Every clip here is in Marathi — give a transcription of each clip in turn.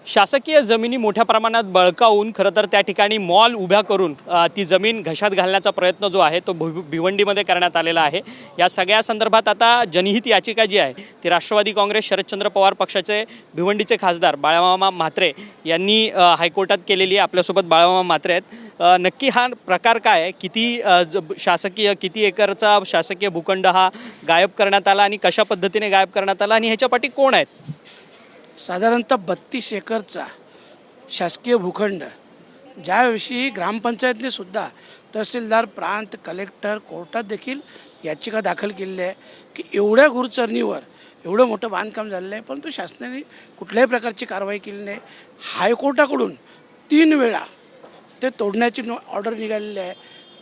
शासकीय जमिनी मोठ्या प्रमाणात बळकावून खरं तर त्या ठिकाणी मॉल उभ्या करून ती जमीन घशात घालण्याचा प्रयत्न जो आहे तो भिवंडीमध्ये करण्यात आलेला आहे। या सगळ्या संदर्भात आता जनहित याचिका जी आहे ती राष्ट्रवादी काँग्रेस शरदचंद्र पवार पक्षाचे भिवंडीचे खासदार बाळामामा म्हात्रे यांनी हायकोर्टात केलेली आहे। आपल्यासोबत बाळामामा म्हात्रे आहेत। नक्की हा प्रकार काय आहे, किती एकरचा शासकीय भूखंड हा गायब करण्यात आला आणि कशा पद्धतीने गायब करण्यात आला आणि ह्याच्या पाठी कोण आहेत? साधारणतः 32 एकरचा शासकीय भूखंड ज्याविषयी ग्रामपंचायतने सुद्धा तहसीलदार, प्रांत, कलेक्टर, कोर्टात देखील याचिका दाखल केलेली आहे की एवढ्या गुरचरणीवर एवढं मोठं बांधकाम झालेलं आहे, परंतु शासनाने कुठल्याही प्रकारची कारवाई केली नाही। हायकोर्टाकडून 3 वेळा ते तोडण्याची ऑर्डर निघालेली आहे।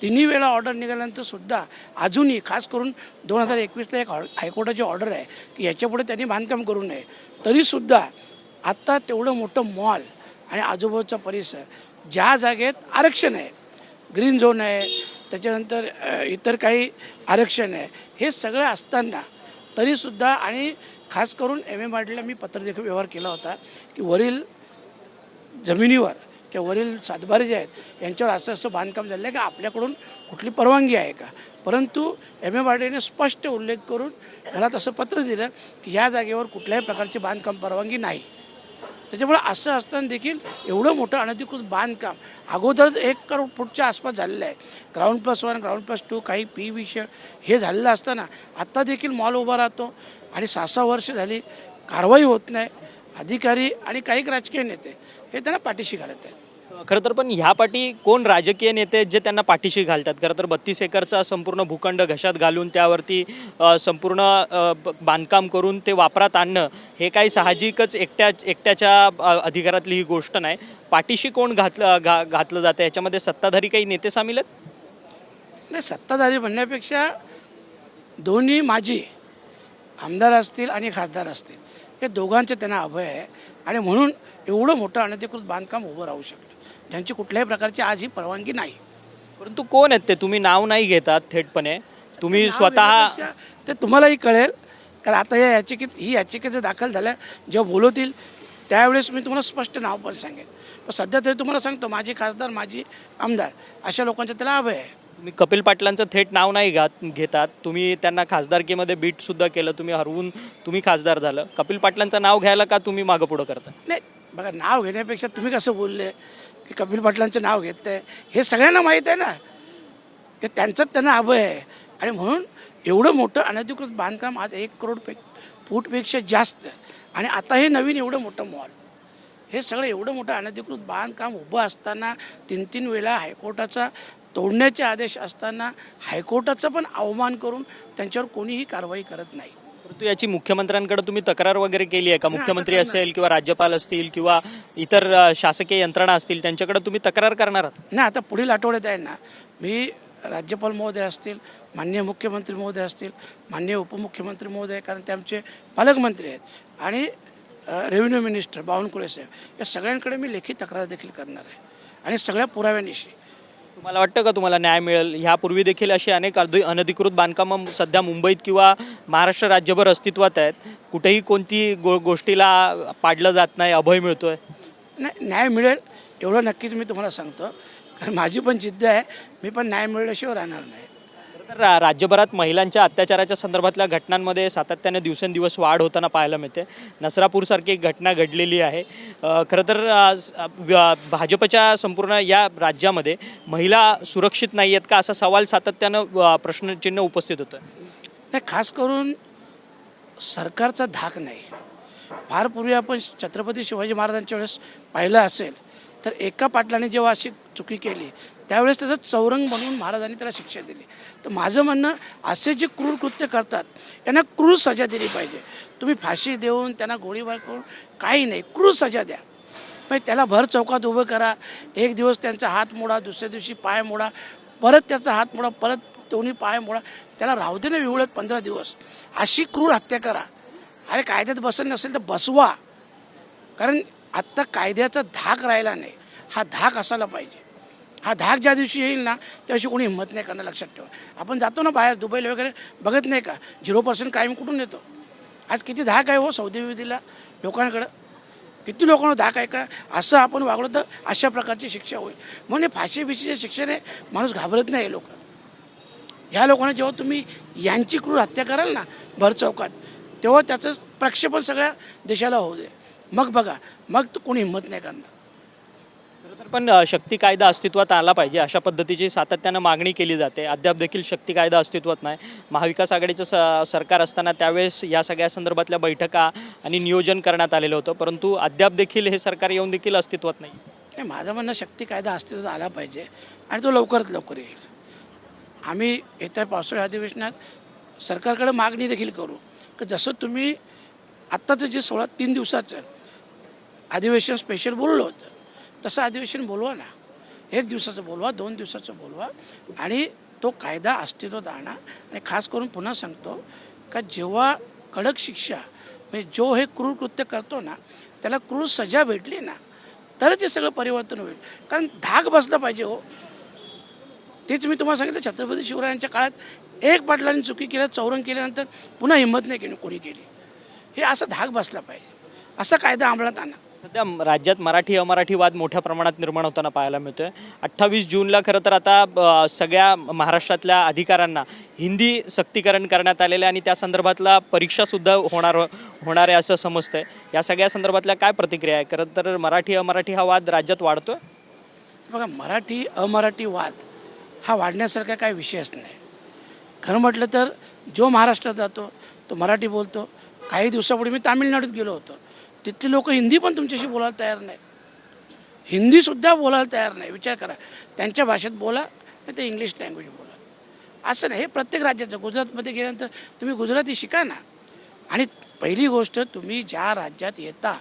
तिन्ही वेळा ऑर्डर निघाल्यानंतर सुद्धा अजूनही खास करून 2021ला एक हायकोर्टाची ऑर्डर आहे की याच्यापुढे त्यांनी बांधकाम करू नये, तरीसुद्धा आत्ता तेवढं मोठं मॉल आणि आजूबाजूचा परिसर ज्या जागेत आरक्षण आहे, ग्रीन झोन आहे, त्याच्यानंतर इतर काही आरक्षण आहे, हे सगळं असताना तरीसुद्धा आणि खास करून MMRDला मी पत्रदेखील व्यवहार केला होता की वरील जमिनीवर किंवा वरील सातबारे जे आहेत यांच्यावर असं बांधकाम झालं आहे की आपल्याकडून कुठली परवानगी आहे का, परंतु MMRDने स्पष्ट उल्लेख करून मला तसं पत्र दिलं की या जागेवर कुठल्याही प्रकारची बांधकाम परवानगी नाही। त्याच्यामुळे असं असताना देखील एवढं मोठं अनधिकृत बांधकाम अगोदरच 1 करोड फूटच्या आसपास झालेलं आहे। ग्राउंड+1, ग्राउंड+2 काही विषय हे झालेलं असताना आत्ता देखील मॉल उभा राहतो आणि 6-6 वर्ष झाली कारवाई होत नाही। अधिकारी आणि काही राजकीय नेते हे त्यांना पाठीशी घालत आहेत। खरं तर पण ह्या पाठी कोण राजकीय नेते आहेत जे त्यांना पाठीशी घालतात? खरं तर 32 एकरचा संपूर्ण भूखंड घशात घालून त्यावरती संपूर्ण बांधकाम करून ते वापरात आणणं हे काही साहजिकच एकट्याच्या अधिकारातली ही गोष्ट नाही। पाठीशी कोण घातलं जातं? याच्यामध्ये सत्ताधारी काही नेते सामील आहेत? नाही, सत्ताधारी म्हणण्यापेक्षा दोन्ही माजी आमदार असतील आणि खासदार असतील हे दोघांचे त्यांना अभय आहे आणि म्हणून एवढं मोठं अनधिकृत बांधकाम उभं राहू शकलं ज्यांची कुठल्याही प्रकारची आजही परवानगी नाही। परंतु कोण आहेत ते? तुम्ही नाव नाही घेतात थेटपणे, तुम्ही स्वतः ते तुम्हालाही कळेल, कारण आता या याचिकेचं दाखल झालं जेव्हा बोलवतील त्यावेळेस मी तुम्हाला स्पष्ट नाव पण सांगेन, पण सध्या तरी तुम्हाला सांगतो माजी खासदार, माजी आमदार अशा लोकांचा त्याला अभय आहे। तुम्ही कपिल पाटलांचं थेट नाव नाही घेतात, तुम्ही त्यांना खासदारकीमध्ये बीटसुद्धा केलं, तुम्ही हरवून तुम्ही खासदार झालं, कपिल पाटलांचं नाव घ्यायला का तुम्ही मागं पुढं करता? नाही बघा, नाव घेण्यापेक्षा तुम्ही कसं बोलले की कपिल पाटलांचं नाव घेत आहे हे सगळ्यांना माहीत आहे ना की त्यांना अभय आहे आणि म्हणून एवढं मोठं अनधिकृत बांधकाम आज 1 करोड फूटपेक्षा जास्त आणि आता हे नवीन एवढं मोठं मॉल हे सगळं एवढं मोठं अनधिकृत बांधकाम उभं असताना 3-3 वेळा हायकोर्टाचा तोडण्याचे आदेश असताना हायकोर्टाचा पण अवमान करून त्यांच्यावर कोणीही कारवाई करत नाही। परंतु याची मुख्यमंत्र्यांकडे तुम्ही तक्रार वगैरे केली आहे का? मुख्यमंत्री असेल किंवा राज्यपाल असतील किंवा इतर शासकीय यंत्रणा असतील त्यांच्याकडे तुम्ही तक्रार करणार आहात? नाही, आता पुढील आठवड्यात आहे ना, मी राज्यपाल महोदय असतील, माननीय मुख्यमंत्री महोदय असतील, माननीय उपमुख्यमंत्री महोदय, कारण ते आमचे पालकमंत्री आहेत, आणि रेव्हेन्यू मिनिस्टर बावनकुळे साहेब या सगळ्यांकडे मी लेखी तक्रार देखील करणार आहे आणि सगळ्या पुराव्यानिशी। तुम्हाला वाटतं का तुम्हाला न्याय मिळेल? ह्यापूर्वी देखील अशी अनेक अनधिकृत बांधकामं सध्या मुंबईत किंवा महाराष्ट्र राज्यभर अस्तित्वात आहेत, कुठेही कोणती गोष्टीला पाडलं जात नाही, अभय मिळतोय? नाही, न्याय मिळेल एवढं नक्कीच मी तुम्हाला सांगतो, कारण माझी पण जिद्द आहे, मी पण न्याय मिळल्याशिवाय राहणार नाही। तर राज्यभरात महिलांच्या अत्याचाराच्या संदर्भातल्या घटनांमध्ये सातत्याने दिवसेंदिवस वाढ होताना पाहायला मिळते। नसरापूरसारखी एक घटना घडलेली आहे। खरं तर भाजपच्या संपूर्ण या राज्यामध्ये महिला सुरक्षित नाही आहेत का असा सवाल सातत्यानं प्रश्नचिन्ह उपस्थित होतं। नाही, खास करून सरकारचा धाक नाही। फार पूर्वी आपण छत्रपती शिवाजी महाराजांच्या वेळेस पाहिलं असेल तर एका पाटलाने जेव्हा अशी चुकी केली त्यावेळेस त्याचं चौरंग बनवून महाराजांनी त्याला शिक्षा दिली। तर माझं म्हणणं, असे जे क्रूर कृत्य करतात यांना क्रूर सजा दिली पाहिजे। तुम्ही फाशी देऊन त्यांना गोळीबार करून काही नाही, क्रूर सजा द्या। मग त्याला भर चौकात उभं करा, 1 दिवस त्यांचा हात मोडा, दुसऱ्या दिवशी पाय मोडा, परत त्याचा हात मोडा, परत दोन्ही पाय मोडा, त्याला राहू दे ना विवळत 15 दिवस, अशी क्रूर हत्या करा। अरे कायद्यात बसत नसेल तर बसवा, कारण आत्ता कायद्याचा धाक राहिला नाही, हा धाक असायला पाहिजे। हा धाक ज्या दिवशी येईल ना त्या दिवशी कोणी हिंमत नाही करणार, लक्षात ठेवा। आपण जातो ना बाहेर दुबईला वगैरे, बघत नाही का 0% क्राईम कुठून येतो? आज किती धाक आहे हो सौदी विधीला लोकांकडं। किती लोकांना धाक आहे का असं आपण वागलो तर अशा प्रकारची शिक्षा होईल. म्हणजे फाशी बिशीचे शिक्षण आहे, माणूस घाबरत नाही. हे लोक, ह्या लोकांना जेव्हा तुम्ही यांची क्रूर हत्या कराल ना भर चौकात, तेव्हा त्याचं प्रक्षेपण सगळ्या देशाला होऊ दे. मग बघा, मग तो कोणी हिंमत नाही करणार. खरं तर पण शक्ती कायदा अस्तित्वात आला पाहिजे अशा पद्धतीची सातत्यानं मागणी केली जाते. अद्याप देखील शक्ती कायदा अस्तित्वात नाही. महाविकास आघाडीचं सरकार असताना त्यावेळेस या सगळ्या संदर्भातल्या बैठका आणि नियोजन करण्यात आलेलं होतं, परंतु अद्याप देखील हे सरकार येऊन देखील अस्तित्वात नाही. नाही, माझं म्हणणं शक्ती कायदा अस्तित्वात आला पाहिजे आणि तो लवकरात लवकर येईल. आम्ही येत्या पावसाळी अधिवेशनात सरकारकडे मागणी देखील करू की जसं तुम्ही आत्ताचं जे 3 दिवसाचं अधिवेशन स्पेशल बोललं होतं तसं अधिवेशन बोलवा ना. 1 दिवसाचं बोलवा, 2 दिवसाचं बोलवा आणि तो कायदा अस्तित्वात आणा. आणि खास करून पुन्हा सांगतो का जेव्हा कडक शिक्षा म्हणजे जो हे क्रूर कृत्य करतो ना त्याला क्रूर सजा भेटली ना तरच हे सगळं परिवर्तन होईल. कारण धाक बसला पाहिजे हो. तेच मी तुम्हाला सांगितलं, छत्रपती शिवरायांच्या काळात एक पाटलांनी चुकी केल्या, चौरंग केल्यानंतर पुन्हा हिंमत नाही केली कोणी केली. हे असं धाक बसला पाहिजे, असा कायदा अंमलात आणा. सध्या राज्यात मराठी अमराठी वाद मोठ्या प्रमाणात निर्माण होताना पाहायला मिळतोय. 28 जूनला खरं तर आता सगळ्या महाराष्ट्रातल्या अधिकाऱ्यांना हिंदी सक्तीकरण करण्यात आलेलं आहे आणि त्या संदर्भातला परीक्षासुद्धा होणार आहे असं समजतंय. या सगळ्या संदर्भातल्या काय प्रतिक्रिया आहे? खरं तर मराठी अमराठी हा वाद राज्यात वाढतोय. बघा, मराठी अमराठी वाद हा वाढण्यासारखा काही विषयच नाही. खरं म्हटलं तर जो महाराष्ट्रात जातो तो मराठी बोलतो. काही दिवसापूर्वी मी तामिळनाडूत गेलो होतो, तिथली लोक हिंदी पण तुमच्याशी बोलायला तयार नाही. हिंदीसुद्धा बोलायला तयार नाही. विचार करा, त्यांच्या भाषेत बोला नाही ते इंग्लिश लँग्वेज बोला. असं नाही, हे प्रत्येक राज्याचं. गुजरातमध्ये गेल्यानंतर तुम्ही गुजराती शिका ना. आणि पहिली गोष्ट, तुम्ही ज्या राज्यात येता,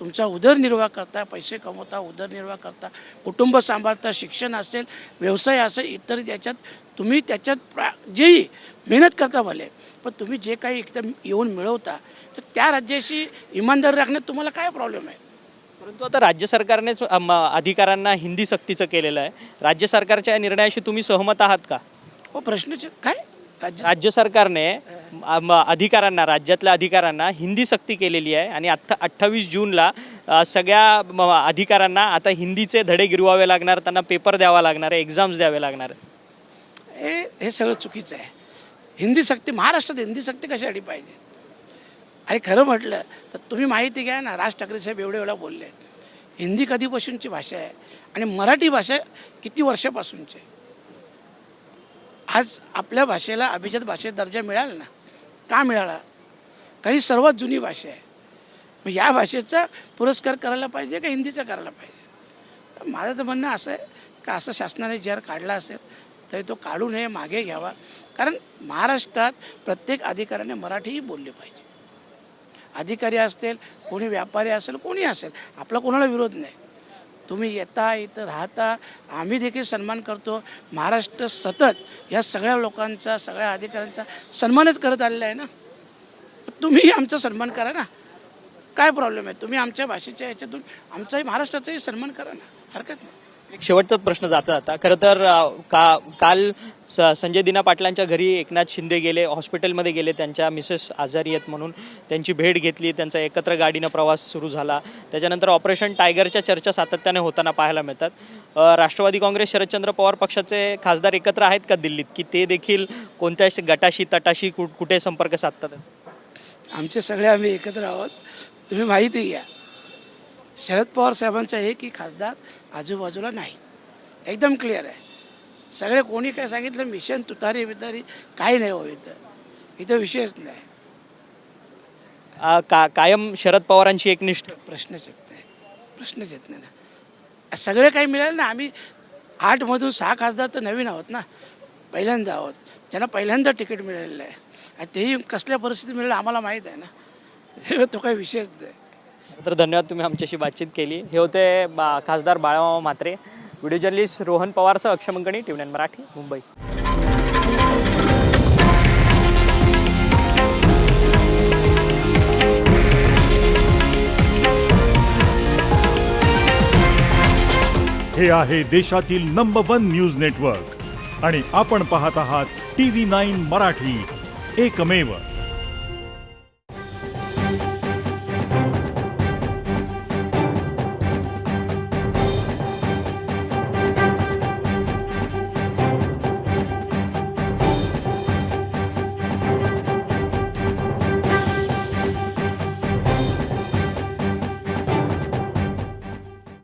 तुमचा उदरनिर्वाह करता, पैसे कमवता, उदरनिर्वाह करता, कुटुंब सांभाळता, शिक्षण असेल, व्यवसाय असेल, इतर याच्यात तुम्ही त्याच्यात जेही मेहनत करता भले, पण तुम्ही जे काही एकदम येऊन मिळवता तर त्या राज्याशी इमानदार राखण्यात तुम्हाला काय प्रॉब्लेम आहे? परंतु आता राज्य सरकारनेच अधिकाऱ्यांना हिंदी सक्तीचं केलेलं आहे. राज्य सरकारच्या या निर्णयाशी तुम्ही सहमत आहात का? हो, प्रश्नच काय. राज्य सरकारने अधिकाऱ्यांना, राज्यातल्या अधिकाऱ्यांना हिंदी सक्ती केलेली आहे आणि 28 जूनला सगळ्या अधिकाऱ्यांना आता हिंदीचे धडे गिरवावे लागणार, त्यांना पेपर द्यावा लागणार आहे, एक्झाम्स द्यावे लागणार आहे. हे सगळं चुकीचं आहे. हिंदी सक्ती, महाराष्ट्रात हिंदी सक्ती कशासाठी पाहिजे? अरे खरं म्हटलं तर तुम्ही माहिती घ्या ना, राज ठाकरे साहेब एवढे वेळा बोलले हिंदी कधीपासूनची भाषा आहे आणि मराठी भाषा किती वर्षापासूनची आहे. आज आपल्या भाषेला अभिजात भाषेत दर्जा मिळाला ना, का मिळाला? काही सर्वात जुनी भाषा आहे. मग या भाषेचा पुरस्कार करायला पाहिजे का हिंदीचा करायला पाहिजे? माझं तर म्हणणं असं आहे का असं शासनाने जर काढला असेल तरी तो काढू नये, मागे घ्यावा. कारण महाराष्ट्रात प्रत्येक अधिकाऱ्याने मराठीही बोलली पाहिजे. अधिकारी असतील, कोणी व्यापारी असेल, कोणी असेल, आपला कोणाला विरोध नाही. तुम्ही येता, इथं राहता, आम्ही देखील सन्मान करतो. महाराष्ट्र सतत या सगळ्या लोकांचा, सगळ्या अधिकाऱ्यांचा सन्मानच करत आलेला आहे ना. तुम्हीही आमचा सन्मान करा ना, काय प्रॉब्लेम आहे? तुम्ही आमच्या भाषेच्या ह्याच्यातून आमचाही महाराष्ट्राचाही सन्मान करा ना, हरकत नाही. एक शेवटचाच प्रश्न जाता जाता, खरं तर काल संजय दिना पाटलांच्या घरी एकनाथ शिंदे गेले, हॉस्पिटलमध्ये गेले, त्यांच्या मिसेस आजारी आहेत म्हणून त्यांची भेट घेतली, त्यांचा एकत्र गाडीनं प्रवास सुरू झाला. त्याच्यानंतर ऑपरेशन टायगरच्या चर्चा सातत्याने होताना पाहायला मिळतात. राष्ट्रवादी काँग्रेस, शरदचंद्र पवार पक्षाचे खासदार एकत्र आहेत का दिल्लीत, की ते देखील कोणत्या गटाशी तटाशी कुठे संपर्क साधतात? आमचे सगळे आम्ही एकत्र आहोत. तुम्ही माहिती घ्या, शरद पवार साहेबांचा एकही खासदार आजूबाजूला नाही, एकदम क्लिअर आहे. सगळे कोणी काय सांगितलं मिशन तुतारी बितारी काही नाही हो, इथं विषयच नाही. कायम शरद पवारांची एकनिष्ठ? प्रश्नच येत नाही ना. सगळे काही मिळाले ना. आम्ही 8मधून 6 खासदार तर नवीन आहोत ना, पहिल्यांदा आहोत, ज्यांना पहिल्यांदा तिकीट मिळालेलं आहे. आणि तेही कसल्या परिस्थितीत मिळालं आम्हाला माहीत आहे ना, तो काही विषयच नाही. तर धन्यवाद, तुम्ही आमच्याशी बातचीत केली. हे होते खासदार बाळामामा म्हात्रे. व्हिडिओ जर्नलिस्ट रोहन पवारसह अक्षय मंगणी, TV9 मराठी, मुंबई. हे आहे देशातील नंबर 1 न्यूज नेटवर्क आणि आपण पाहत आहात TV9 मराठी, एकमेव.